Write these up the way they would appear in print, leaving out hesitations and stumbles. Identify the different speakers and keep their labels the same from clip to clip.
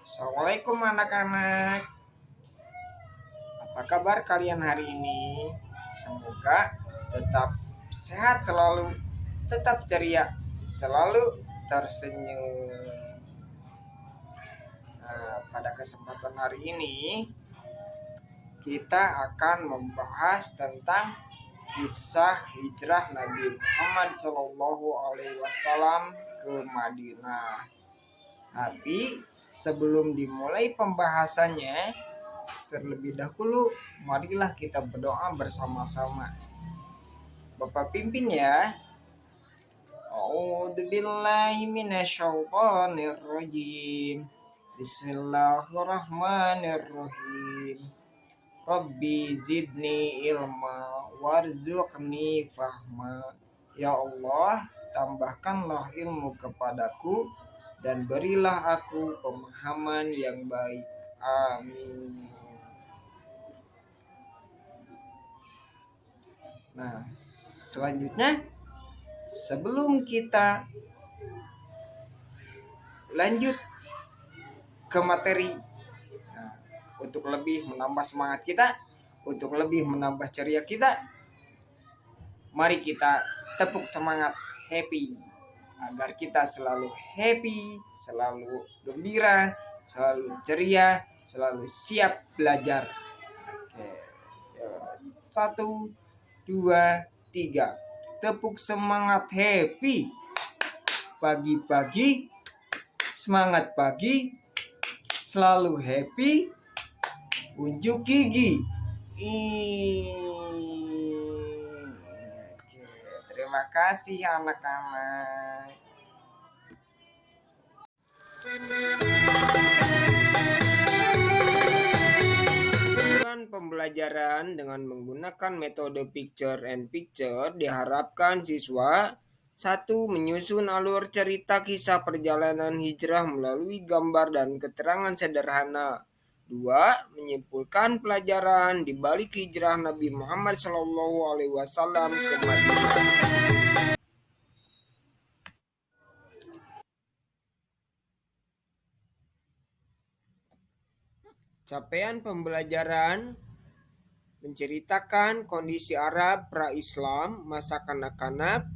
Speaker 1: Assalamualaikum anak-anak. Apa kabar kalian hari ini? Semoga tetap sehat selalu, tetap ceria, selalu tersenyum. Nah, pada kesempatan hari ini kita akan membahas tentang kisah hijrah Nabi Muhammad SAW ke Madinah. Tapi sebelum dimulai pembahasannya, terlebih dahulu marilah kita berdoa bersama-sama. Bapak pimpin ya. A'udzubillahi minasyaitonirrajim. Bismillahirrahmanirrahim. Rabbi zidni ilma warzuqni fahma. Ya Allah, tambahkanlah ilmu kepadaku dan berilah aku pemahaman yang baik. Amin. Nah, selanjutnya sebelum kita lanjut ke materi, untuk lebih menambah semangat kita, untuk lebih menambah ceria kita, mari kita tepuk semangat happy agar kita selalu happy, selalu gembira, selalu ceria, selalu siap belajar. Oke. 1, 2, 3. Tepuk semangat happy. Pagi-pagi semangat pagi, selalu happy, unjuk gigi. Oke, terima kasih anak-anak. Pembelajaran dengan menggunakan metode picture and picture diharapkan siswa 1. Menyusun alur cerita kisah perjalanan hijrah melalui gambar dan keterangan sederhana. 2. Menyimpulkan pelajaran di balik hijrah Nabi Muhammad SAW ke Madinah. Capaian pembelajaran menceritakan kondisi Arab pra-Islam masa kanak-kanak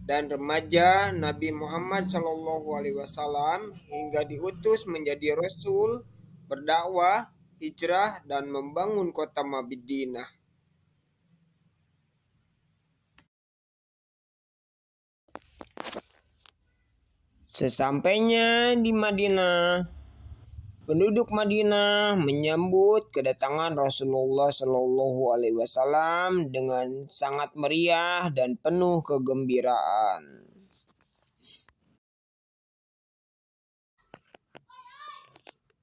Speaker 1: dan remaja Nabi Muhammad SAW hingga diutus menjadi Rasul, berdakwah, hijrah, dan membangun kota Madinah. Sesampainya di Madinah, penduduk Madinah menyambut kedatangan Rasulullah SAW dengan sangat meriah dan penuh kegembiraan.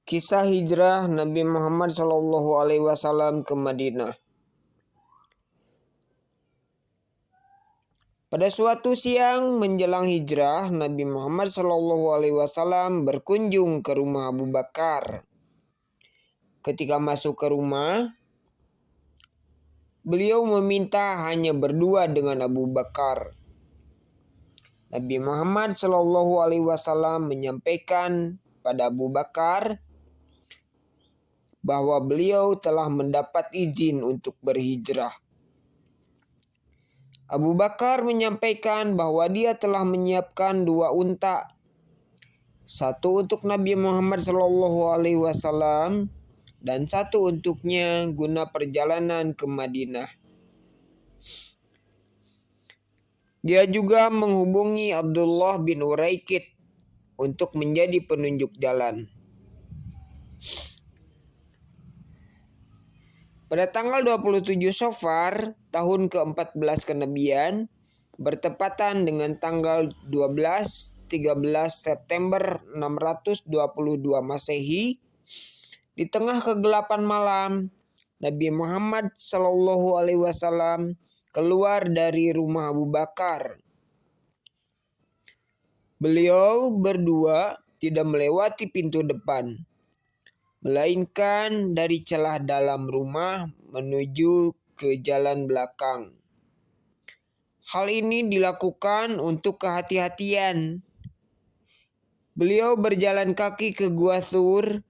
Speaker 1: Kisah hijrah Nabi Muhammad SAW ke Madinah. Pada suatu siang menjelang hijrah, Nabi Muhammad SAW berkunjung ke rumah Abu Bakar. Ketika masuk ke rumah, beliau meminta hanya berdua dengan Abu Bakar. Nabi Muhammad SAW menyampaikan pada Abu Bakar bahwa beliau telah mendapat izin untuk berhijrah. Abu Bakar menyampaikan bahwa dia telah menyiapkan 2 unta, satu untuk Nabi Muhammad SAW dan satu untuknya guna perjalanan ke Madinah. Dia juga menghubungi Abdullah bin Uraikid untuk menjadi penunjuk jalan. Pada tanggal 27 Safar tahun ke-14 kenabian, bertepatan dengan tanggal 12-13 September 622 Masehi, di tengah kegelapan malam, Nabi Muhammad SAW keluar dari rumah Abu Bakar. Beliau berdua tidak melewati pintu depan, melainkan dari celah dalam rumah menuju ke jalan belakang. Hal ini dilakukan untuk kehati-hatian, Beliau berjalan kaki ke Gua Thur,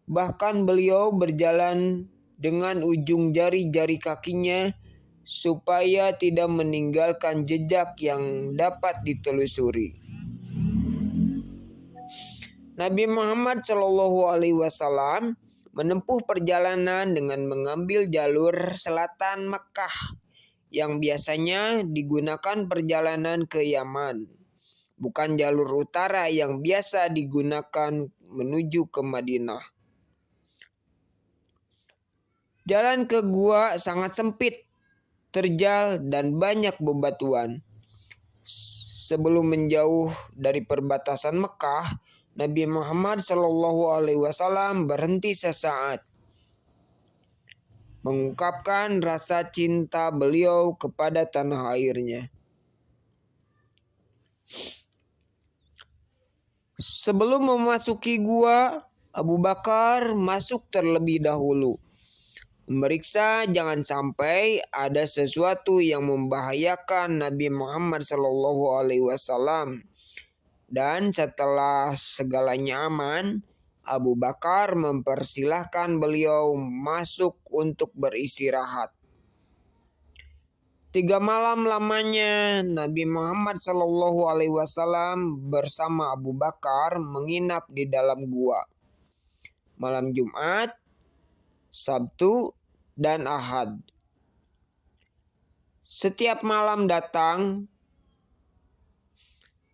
Speaker 1: bahkan beliau berjalan dengan ujung jari-jari kakinya supaya tidak meninggalkan jejak yang dapat ditelusuri. Nabi Muhammad SAW menempuh perjalanan dengan mengambil jalur selatan Makkah yang biasanya digunakan perjalanan ke Yaman, bukan jalur utara yang biasa digunakan menuju ke Madinah. Jalan ke gua sangat sempit, terjal, dan banyak bebatuan. Sebelum menjauh dari perbatasan Mekah, Nabi Muhammad SAW berhenti sesaat, mengungkapkan rasa cinta beliau kepada tanah airnya. Sebelum memasuki gua, Abu Bakar masuk terlebih dahulu, memeriksa jangan sampai ada sesuatu yang membahayakan Nabi Muhammad SAW. Dan setelah segalanya aman, Abu Bakar mempersilahkan beliau masuk untuk beristirahat. 3 malam lamanya Nabi Muhammad SAW bersama Abu Bakar menginap di dalam gua. Malam Jumat, Sabtu, dan Ahad. Setiap malam datang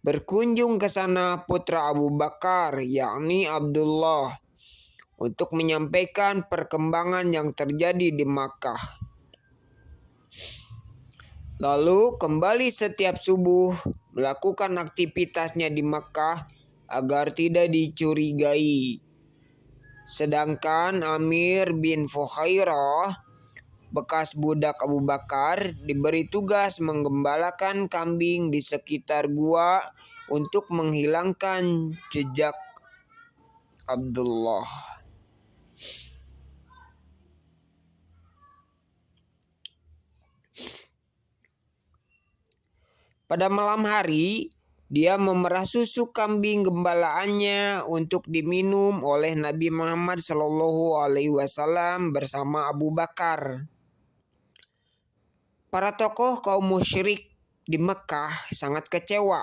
Speaker 1: berkunjung ke sana putra Abu Bakar, yakni Abdullah, untuk menyampaikan perkembangan yang terjadi di Makkah. Lalu kembali setiap subuh melakukan aktivitasnya di Makkah agar tidak dicurigai. Sedangkan Amir bin Fuhairah, bekas budak Abu Bakar, diberi tugas menggembalakan kambing di sekitar gua untuk menghilangkan jejak Abdullah. Pada malam hari, dia memerah susu kambing gembalaannya untuk diminum oleh Nabi Muhammad SAW bersama Abu Bakar. Para tokoh kaum musyrik di Mekah sangat kecewa.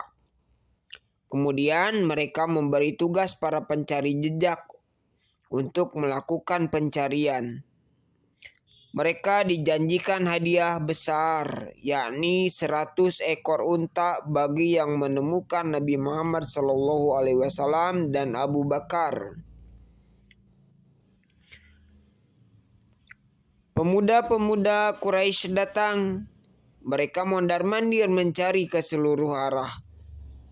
Speaker 1: Kemudian mereka memberi tugas para pencari jejak untuk melakukan pencarian. Mereka dijanjikan hadiah besar, yakni 100 ekor unta bagi yang menemukan Nabi Muhammad SAW dan Abu Bakar. Pemuda-pemuda Quraisy datang. Mereka mondar-mandir mencari ke seluruh arah.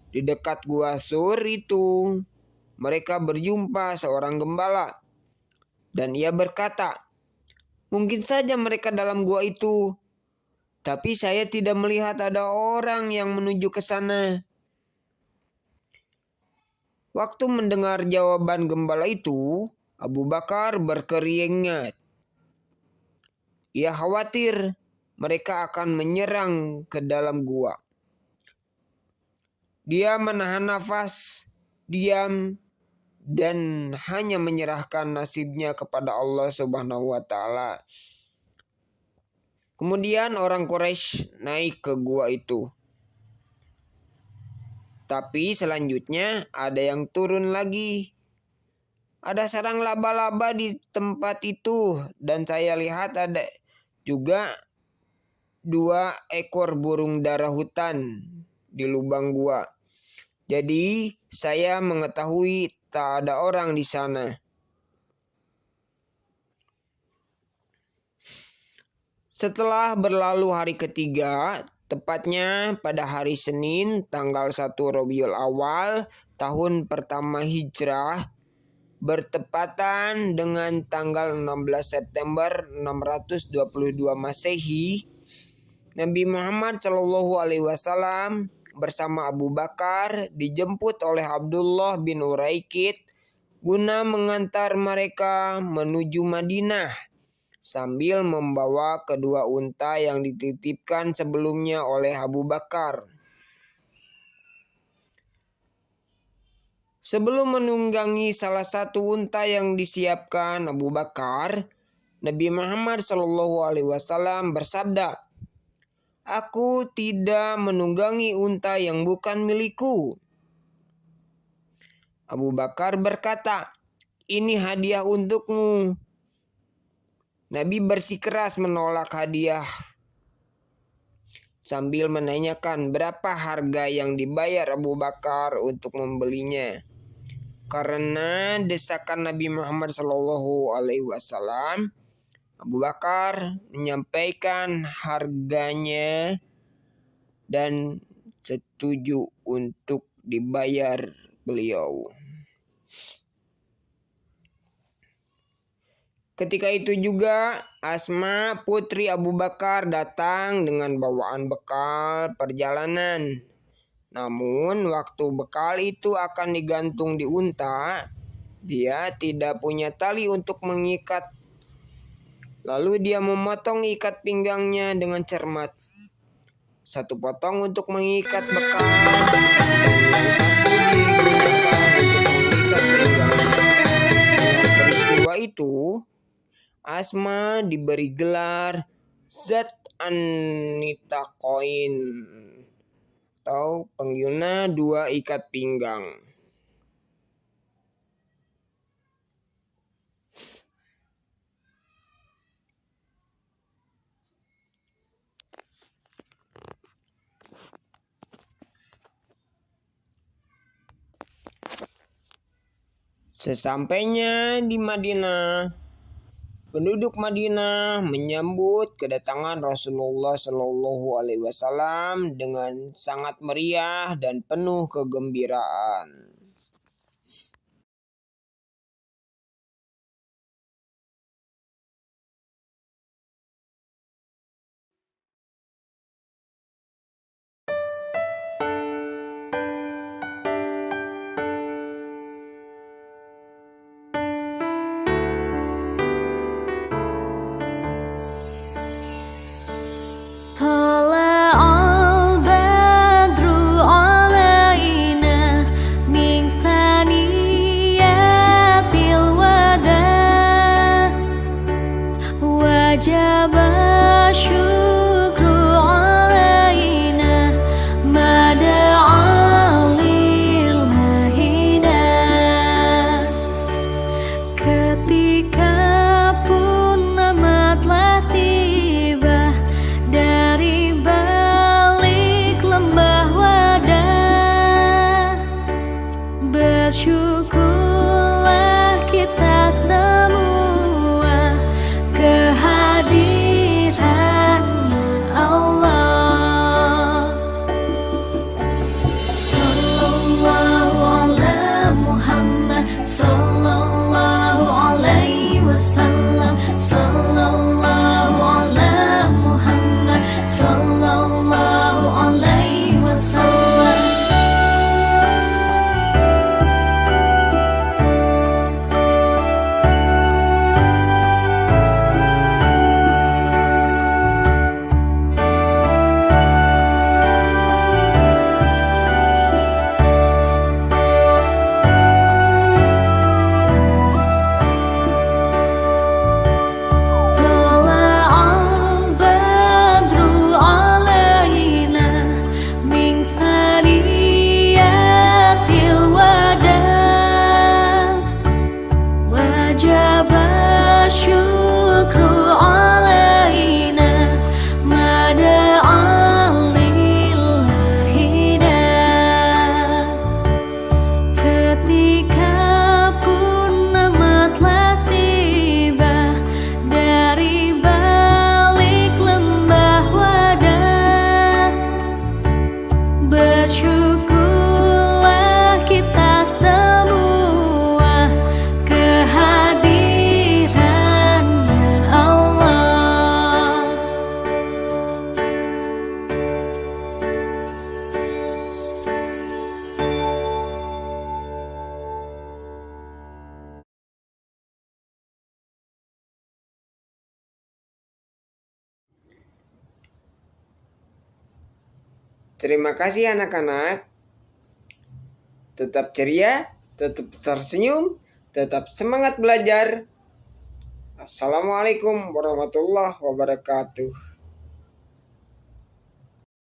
Speaker 1: Di dekat Gua Thur itu, mereka berjumpa seorang gembala. Dan ia berkata, "Mungkin saja mereka dalam gua itu, tapi saya tidak melihat ada orang yang menuju ke sana." Waktu mendengar jawaban gembala itu, Abu Bakar berkeringat. Ia khawatir mereka akan menyerang ke dalam gua. Dia menahan nafas, diam, dan hanya menyerahkan nasibnya kepada Allah Subhanahu wa Ta'ala. Kemudian orang Quraisy naik ke gua itu. Tapi selanjutnya ada yang turun lagi. Ada sarang laba-laba di tempat itu, dan saya lihat ada juga 2 ekor burung dara hutan di lubang gua. Jadi saya mengetahui tak ada orang di sana. Setelah berlalu hari ketiga, tepatnya pada hari Senin tanggal 1 Rabiul Awal tahun pertama Hijrah, bertepatan dengan tanggal 16 September 622 Masehi, Nabi Muhammad SAW bersama Abu Bakar dijemput oleh Abdullah bin Uraikid guna mengantar mereka menuju Madinah sambil membawa kedua unta yang dititipkan sebelumnya oleh Abu Bakar. Sebelum menunggangi salah satu unta yang disiapkan Abu Bakar, Nabi Muhammad SAW bersabda, "Aku tidak menunggangi unta yang bukan milikku." Abu Bakar berkata, "Ini hadiah untukmu." Nabi bersikeras menolak hadiah sambil menanyakan berapa harga yang dibayar Abu Bakar untuk membelinya. Karena desakan Nabi Muhammad SAW, Abu Bakar menyampaikan harganya dan setuju untuk dibayar beliau. Ketika itu juga Asma putri Abu Bakar datang dengan bawaan bekal perjalanan. Namun waktu bekal itu akan digantung di unta, dia tidak punya tali untuk mengikat. Lalu dia memotong ikat pinggangnya dengan cermat. Satu potong untuk mengikat bekal dan yang satu digunakan untuk mengikat pinggangnya. Dengan peristiwa itu, Asma diberi gelar Zat An-Nitaqain atau pengguna dua ikat pinggang. Sesampainya di Madinah, penduduk Madinah menyambut kedatangan Rasulullah SAW dengan sangat meriah dan penuh kegembiraan.
Speaker 2: Bersyukurlah kita semua kehadirannya Allah. Sallallahu ala Muhammad, sallallahu alaihi wasallam, sallallahu ala Muhammad, sallallahu alaihi wasallam. Bersyukurlah kita semua kehadirannya Allah.
Speaker 1: Terima kasih anak-anak. Tetap ceria, tetap tersenyum, tetap semangat belajar. Assalamualaikum warahmatullahi wabarakatuh.